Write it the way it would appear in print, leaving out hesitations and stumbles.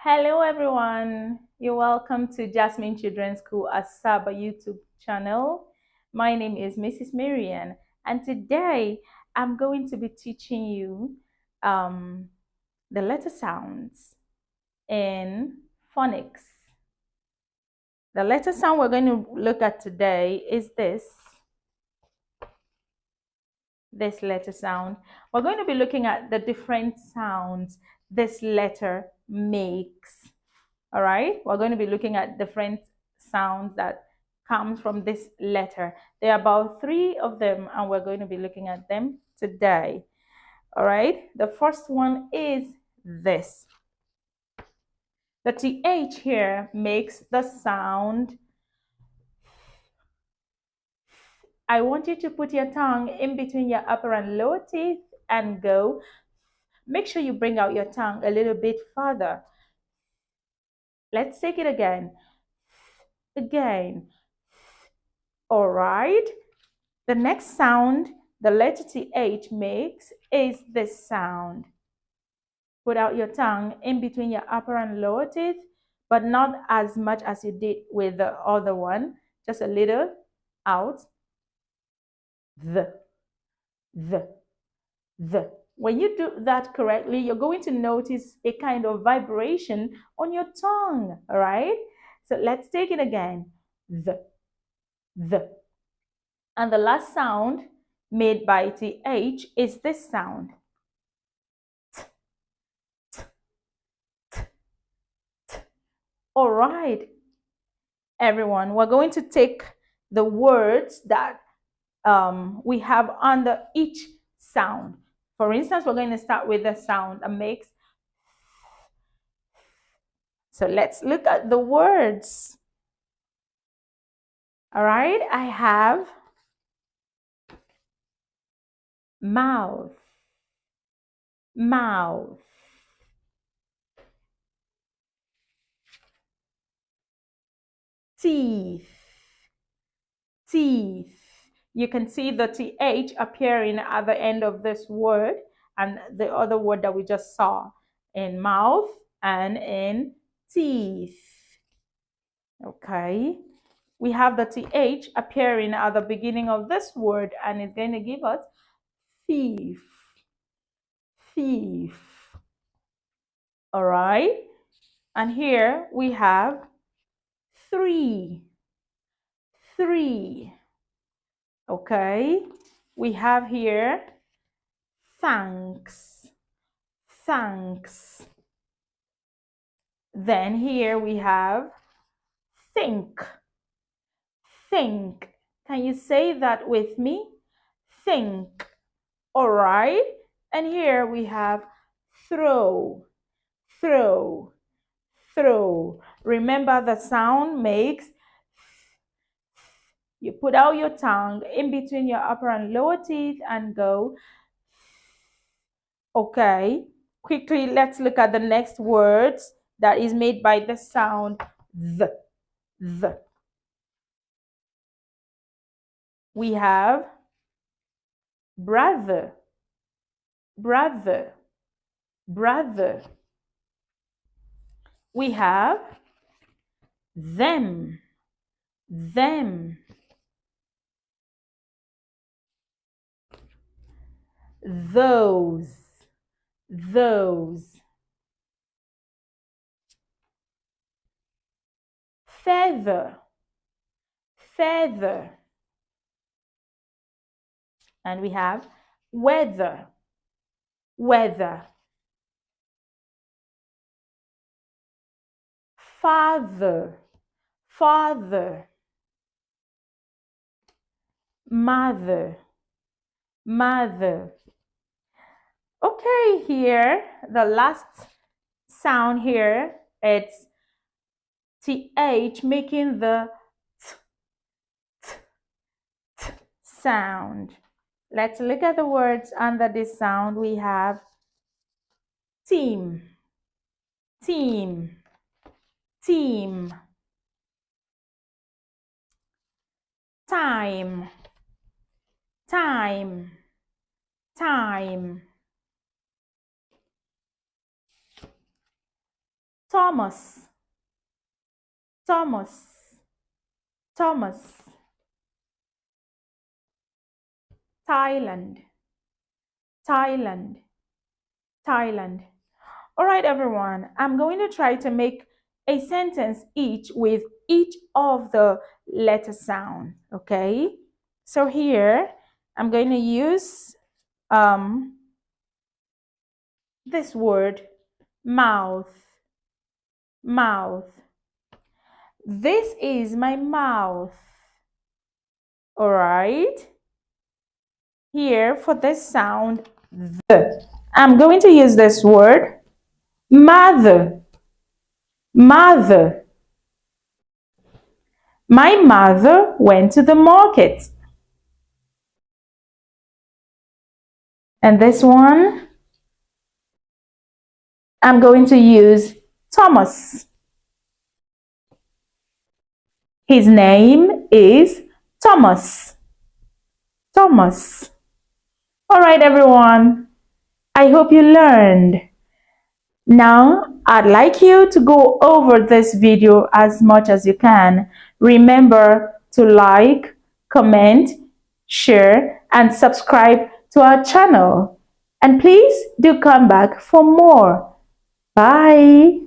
Hello, everyone. You're welcome to Jasmine Children's School Asaba YouTube channel. My name is Mrs. Marian, and today I'm going to be teaching you um, the letter sounds in phonics. The letter sound we're going to look at today is this letter sound. We're going to be looking at the different sounds this letter makes. All right, we're going to be looking at different sounds that comes from this letter. There are about three of them, and we're going to be looking at them today. All right, the first one is this. The TH here makes the sound. I want you to put your tongue in between your upper and lower teeth and go. Make sure you bring out your tongue a little bit further. Let's take it again. Again. All right. The next sound the letter TH makes is this sound. Put out your tongue in between your upper and lower teeth, but not as much as you did with the other one. Just a little out. The, the, the. When you do that correctly, you're going to notice a kind of vibration on your tongue, all right? So let's take it again. The. And the last sound made by TH is this sound. All right, everyone, we're going to take the words that we have under each sound. For instance, we're going to start with the sound that makes. So let's look at the words. All right, I have mouth, mouth. Teeth, teeth. You can see the TH appearing at the end of this word and the other word that we just saw in mouth and in teeth. Okay. We have the TH appearing at the beginning of this word and it's going to give us thief, thief. All right. And here we have three, three. Okay. We have here thanks, thanks. Then here we have think, think. Can you say that with me? Think. All right. And here we have throw, throw, throw. Remember the sound makes. You put out your tongue in between your upper and lower teeth and go. Okay. Quickly, let's look at the next words that is made by the sound the. The. We have brother, brother, brother. We have them, them. Those, those. Feather, feather. And we have weather, weather. Father, father. Mother, mother. Okay, here, the last sound here, it's TH making the t, t sound. Let's look at the words under this sound. We have team, team, team. Time, time, time. Thomas, Thomas, Thomas. Thailand, Thailand, Thailand. All right, everyone. I'm going to try to make a sentence each with each of the letter sound. Okay. So here I'm going to use um, this word, mouth, mouth. This is my mouth. All right. Here for this sound, I'm going to use this word, mother, mother. My mother went to the market. And this one, I'm going to use Thomas. His name is Thomas. Thomas. All right, everyone. I hope you learned. Now, I'd like you to go over this video as much as you can. Remember to like, comment, share, and subscribe to our channel. And please do come back for more. Bye.